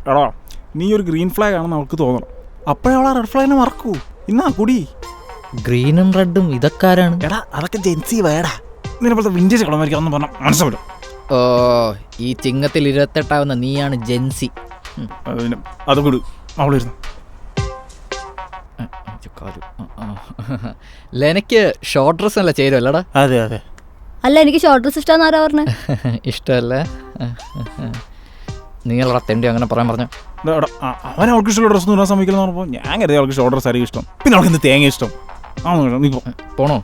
എടാ നീ ഒരു ഗ്രീൻ ഫ്ലാഗ് ആണെന്ന് അവൾക്ക് തോന്നണം. അപ്പോഴേ അവളെ റെഡ് ഫ്ലാഗിനെ മറക്കൂ. ഇന്നാ കുടി. ഗ്രീനും റെഡും ഇതൊക്കെ ആരാണ്? എടാ അതൊക്കെ ജെൻസി വേടാ. നിന്നെപ്പോഴത്തെ വിൻറ്റേജ് കളമായിരിക്കും പറഞ്ഞാൽ മനസ്സിലും. ഓ, ഈ ചിങ്ങത്തിൽ 28 നീയാണ് ജെൻസി. അതും കൂടി അവളിരുന്നു. ലെനക്ക് ഷോർട്ട് ഡ്രസ് അല്ല ചേരുമല്ലടാ? അതെ അതെ. അല്ല, എനിക്ക് ഷോർട്ട് ഡ്രസ് ഇഷ്ടമാണെന്ന് ആരാ പറഞ്ഞേ? ഇഷ്ടമല്ലേ? നിങ്ങളെ തെണ്ടി അങ്ങനെ പറയാൻ പറഞ്ഞു. അവൻ അവൾക്ക് ഇഷ്ടമുള്ള ഡ്രസ്സ് ഇടാൻ സമ്മതിക്കില്ലെന്ന് പറഞ്ഞപ്പോൾ ഞാൻ കരുതി അവൾക്ക് ഷോർട്ട് ഡ്രസ് ആയിരിക്കും ഇഷ്ടം. പിന്നെ അവൾക്ക് എന്ത് തേങ്ങ ഇഷ്ടം. നീ പോണോ?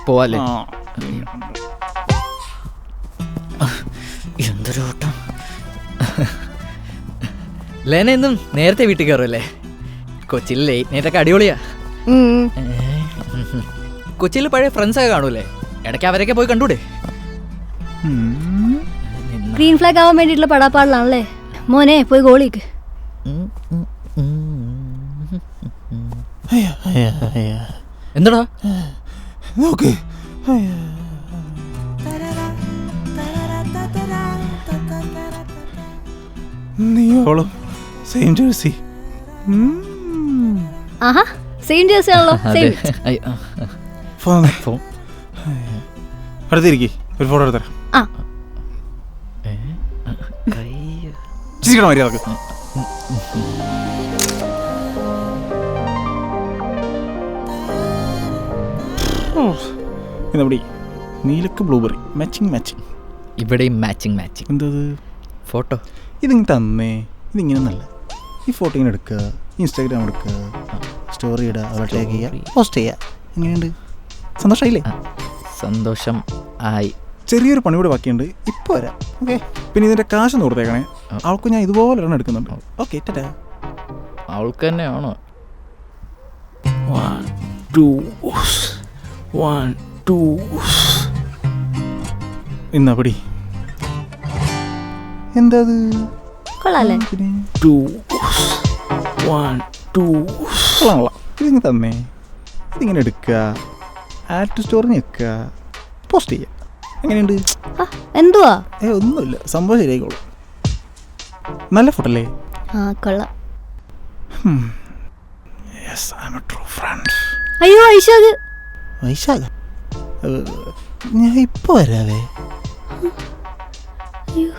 പോവാല്ലേ? എന്തൊരു ഓട്ടം. ലെന എന്നും നേരത്തെ വീട്ടിൽ കയറുമല്ലേ? കൊച്ചിയിലെ നേരത്തെ അടിപൊളിയാ. കൊച്ചിയിൽ പഴയ ഫ്രണ്ട്സൊക്കെ കാണൂലേ? ഇടയ്ക്ക് അവരൊക്കെ പോയി കണ്ടൂടെ? ഗ്രീൻ ഫ്ലാഗ് ആവാൻ വേണ്ടിയിട്ടുള്ള പടാപ്പാടിലാണല്ലേ മോനെ. പോയി ഗോളിക്ക്. എന്താടാ നോക്ക്. നീയോളും സെയിം ജേഴ്സി. ആഹാ, സെയിം ജേഴ്സി ആണല്ലോ. അടുത്തിരിക്കേ, ഒരു ഫോട്ടോ എടുത്തരാം. മര്യാദക്ക് ഇതെവിടെ? നീലക്ക് ബ്ലൂബെറി മാച്ചിങ്. ഇവിടെയും മാച്ചിങ്. എന്തത് ഫോട്ടോ? ഇതിങ്ങനെ തന്നേ. ഇതിങ്ങനെ നല്ല. ഈ ഫോട്ടോ ഇങ്ങനെ എടുക്കുക, ഇൻസ്റ്റാഗ്രാം എടുക്കുക, സ്റ്റോറി ഇടുക, അവളെ ടാഗ് ചെയ്യുക, പോസ്റ്റ് ചെയ്യുക. എങ്ങനെയുണ്ട്? സന്തോഷമായില്ലേ? സന്തോഷം ആയി. ചെറിയൊരു പണി കൂടെ ബാക്കിയുണ്ട്, ഇപ്പോൾ വരാം. ഓക്കെ. പിന്നെ ഇതിൻ്റെ കാശൊന്ന് കൊടുത്തേക്കണേ. അവൾക്ക് ഞാൻ ഇതുപോലെ ഒരെണ്ണം എടുക്കുന്നുണ്ട്. ഓക്കെ, ടാറ്റാ. അവൾക്ക് തന്നെയാണോ? 1 2 1 2 എന്നാ പടി. എന്താ കൊള്ളാല്ലേ? 2 1 2 കൊള്ളാം. ഇതിങ്ങനെ തന്നേ. ഇതിങ്ങനെ എടുക്കുക, ആഡ് ടു സ്റ്റോറി നിൽക്കുക, പോസ്റ്റ് ചെയ്യുക. എങ്ങനെയുണ്ട്? എന്തുവാ? ഒന്നുമില്ല, സംഭവം ശരിയായിക്കോളൂ. നല്ല ഫോട്ടോ അല്ലേ? കൊള്ളാം. Yes, I'm a true friend. അയ്യോ വൈശാഖ്. വൈശാഖ? ഞാൻ ഇപ്പോൾ വരാവേ. അയ്യോ.